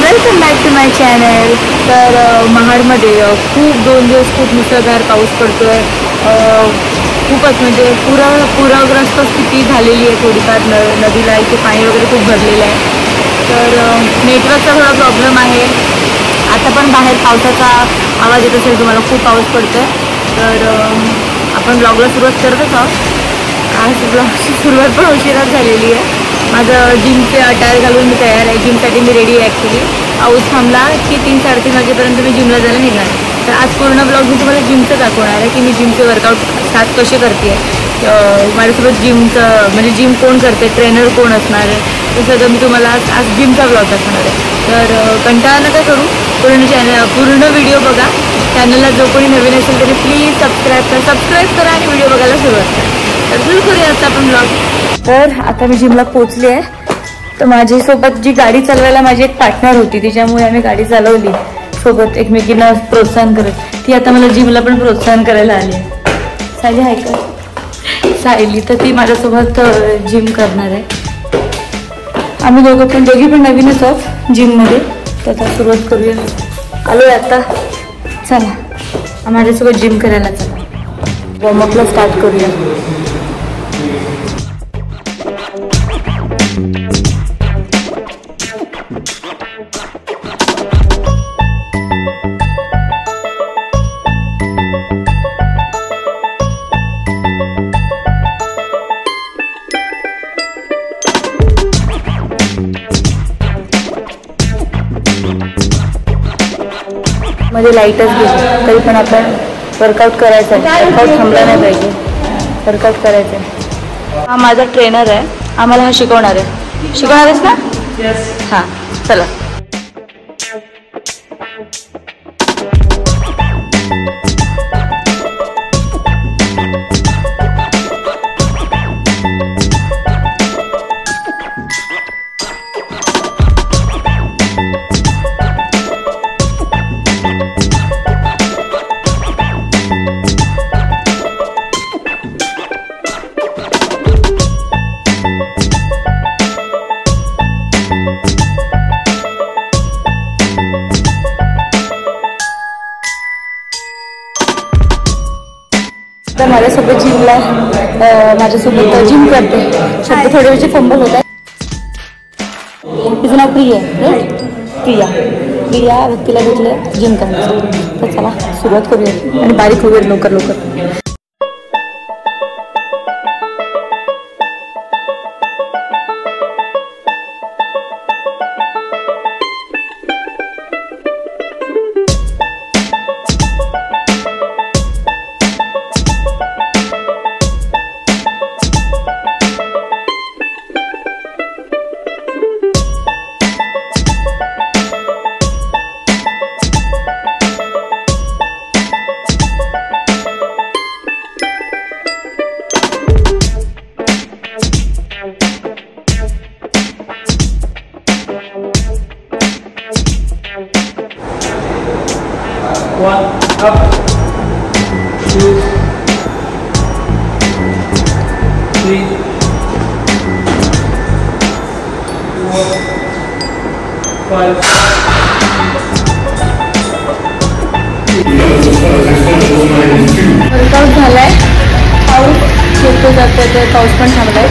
Welcome back to my channel. तर महाडमध्ये खूप 2 दिवस खूप मुसळधार पाऊस पडतोय। खूपच म्हणजे पूरग्रस्त स्थिती झालेली आहे। थोडीफार नदीला इथे पाणी वगैरे खूप भरलेलं आहे। तर नेटवर्कचा थोडा प्रॉब्लेम आहे। आता पण बाहेर पावसाचा आवाज येत असेल तुम्हाला, खूप पाऊस पडतोय। तर आपण ब्लॉगला सुरुवात करतच आहोत। आज ब्लॉगची सुरुवात पण उशिराच झालेली आहे। माझं जिमचे अटायर घालून मी तयार आहे। जिमसाठी मी रेडी आहे ॲक्च्युली। पाऊस थांबला की 3-3:30 वाजेपर्यंत मी जिमला जायला निघणार। तर आज पूर्ण ब्लॉग मी तुम्हाला जिमचं दाखवणार आहे की मी जिमचे वर्कआउट स्टार्ट कसे करते आहे। माझ्यासोबत जिमचं म्हणजे जिम कोण करते, ट्रेनर कोण असणार आहे, ते सगळं मी तुम्हाला आज जिमचा ब्लॉग दाखवणार आहे। तर कंटाळा नका करू, पूर्ण व्हिडिओ बघा। चॅनलला जो कोणी नवीन असेल तरी प्लीज सबस्क्राईब करा आणि व्हिडिओ बघायला सुरुवात करा। तर सुरू करूया आता आपण ब्लॉग। तर आता मी जिमला पोहोचली आहे। तर माझ्यासोबत जी गाडी चालवायला माझी एक पार्टनर होती, तिच्यामुळे आम्ही गाडी चालवली सोबत एकमेकींना प्रोत्साहन करत। ती आता मला जिमला पण प्रोत्साहन करायला आली आहे। सायली आहे का? सायली तर ती माझ्यासोबत जिम करणार आहे। आम्ही दोघी पण नवीनच आहोत जिममध्ये। तर आता सुरुवात करूया। आलोय आता, चला माझ्यासोबत जिम करायला चला। वॉर्मअपला स्टार्ट करूया। मध्ये लाईटच गेली तरी पण आपण वर्कआउट करायचं आहे। वर्कआउट थांबला नाही पाहिजे, वर्कआउट करायचं आहे। हा माझा ट्रेनर आहे, आम्हाला हा शिकवणार आहेस ना? हां चला। तर माझ्यासोबत जिम करते। शब्द थोडे वेळचे फंबल होत आहे। तिचं नाव प्रिया आहे। प्रिया व्यक्तीला भेटलं जिम करण्यासाठी। तर चला सुरुवात करूया आणि बारीक होऊया लवकर। One, up, 2, 3, 4, 5. वर्कआउट झालाय। पाऊस येतो जातो, तर पाऊस पण थांबलाय।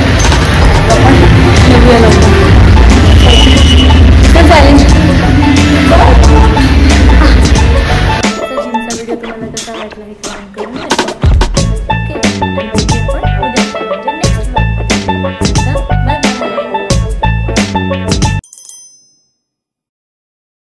आपण निघूया लवकर। तर चालेल। जिमचा व्हिडिओ तुम्हाला कसा वाटला हे कमेंट करून